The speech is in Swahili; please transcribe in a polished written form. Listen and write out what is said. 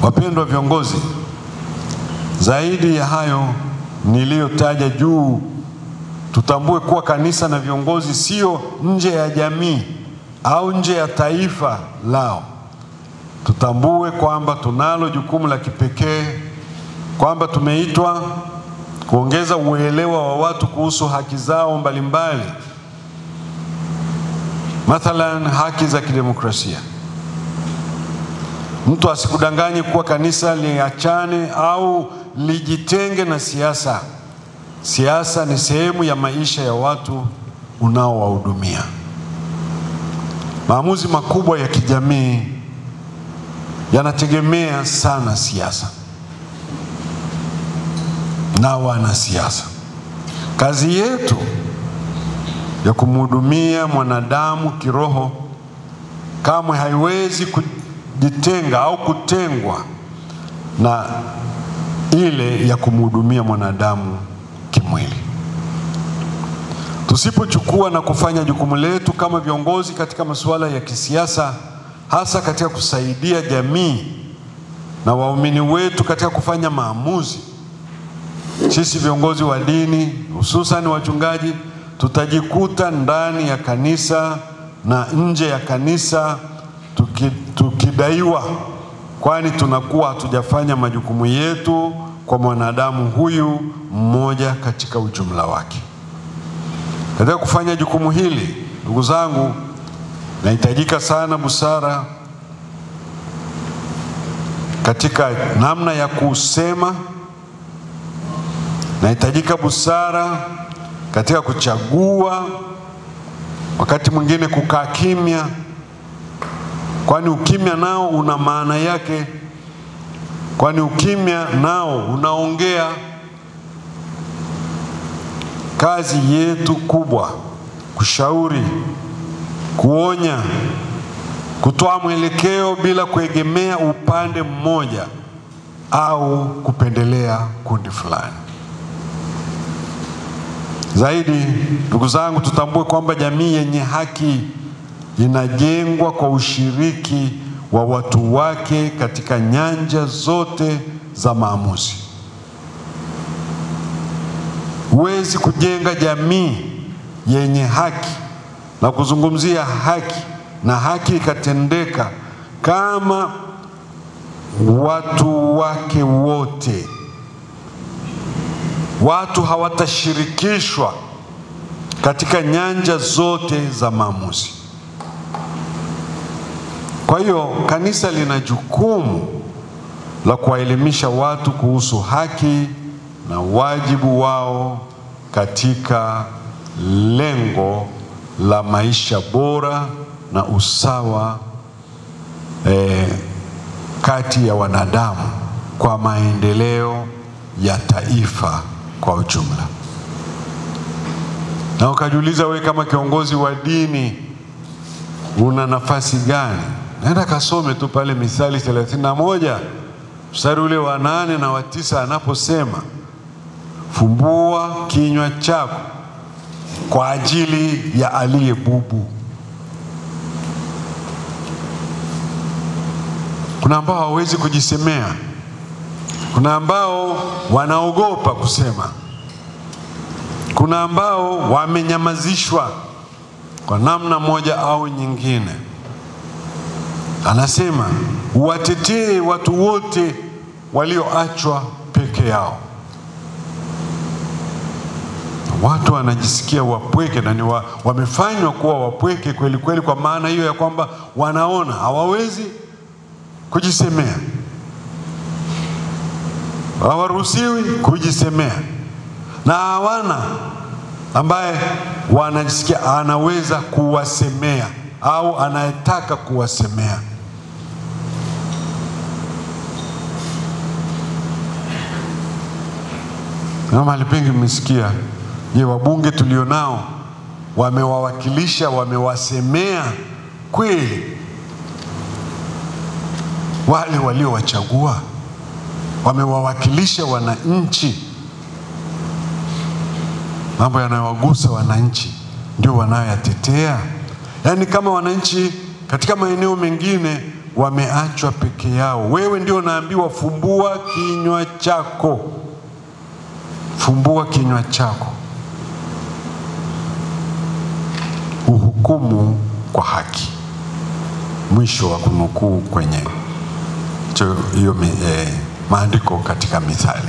Wapendwa viongozi, zaidi ya hayo niliyotaja juu, tutambue kuwa kanisa na viongozi sio nje ya jamii au nje ya taifa lao. Tutambue kwamba tunalo jukumu la kipekee, kwamba tumeitwa kuongeza uelewa wa watu kuhusu haki zao mbalimbali. Mathalan, haki za kidemokrasia. Mtu asikudanganye kuwa kanisa liachane au lijitenge na siasa. Siasa ni sehemu ya maisha ya watu unaowahudumia. Maamuzi makubwa ya kijamii yanategemea sana siasa na wanasiasa. Kazi yetu ya kumhudumia mwanadamu kiroho kamwe haiwezi kujitenga au kutengwa na ile ya kumhudumia mwanadamu kimwili. Tusipochukua na kufanya jukumu letu kama viongozi katika masuala ya kisiasa, hasa katika kusaidia jamii na waumini wetu katika kufanya maamuzi, sisi viongozi wa dini, hususan wachungaji, tutajikuta ndani ya kanisa na nje ya kanisa tukidaiwa, kwani tunakuwa hatujafanya majukumu yetu kwa mwanadamu huyu mmoja katika ujumla wake. Katika kufanya jukumu hili, ndugu zangu, nahitajika sana busara katika namna ya kusema. Nahitajika busara katika kuchagua, wakati mwingine kukaa kimya, kwani ukimya nao una maana yake, kwani ukimya nao unaongea. Kazi yetu kubwa kushauri, kuonya, kutoa mwelekeo bila kuegemea upande mmoja au kupendelea kundi fulani. Zaidi, ndugu zangu, tutambue kwamba jamii yenye haki inajengwa kwa ushiriki wa watu wake katika nyanja zote za maamuzi. Huwezi kujenga jamii yenye haki na kuzungumzia haki na haki ikatendeka kama watu wake wote, watu hawatashirikishwa katika nyanja zote za maamuzi. Kwa hiyo kanisa lina jukumu la kuwaelimisha watu kuhusu haki na wajibu wao katika lengo la maisha bora na usawa kati ya wanadamu kwa maendeleo ya taifa kwa ujumla. Na ukajiuliza, wewe kama kiongozi wa dini una nafasi gani? Naenda kasome tu pale Mithali 31 mstari ule wa 8 na wa 9 anaposema, fumbua kinywa chako kwa ajili ya aliye bubu. Kuna ambao hawezi kujisemea, kuna ambao wanaogopa kusema, kuna ambao wamenyamazishwa kwa namna moja au nyingine. Anasema uwatetee watu wote walioachwa peke yao. Watu wanajisikia wapweke na wamefanywa kuwa wapweke kweli kweli, kwa maana hiyo ya kwamba wanaona hawawezi kujisemea, hawaruhusiwi kujisemea, na hawana ambaye wanajisikia anaweza kuwasemea au anayetaka kuwasemea. Na mahali pengi mmesikia, je, wabunge tulionao wamewawakilisha, wamewasemea kweli wale waliowachagua? Wamewawakilisha wananchi? Mambo yanayowagusa wananchi ndio wanayoyatetea? Yaani kama wananchi katika maeneo mengine wameachwa peke yao. Wewe ndio naambiwa fumbua kinywa chako. Fumbua kinywa chako. Uhukumu kwa haki. Mwisho wa kunukuu kwenye hiyo maandiko katika Mithali.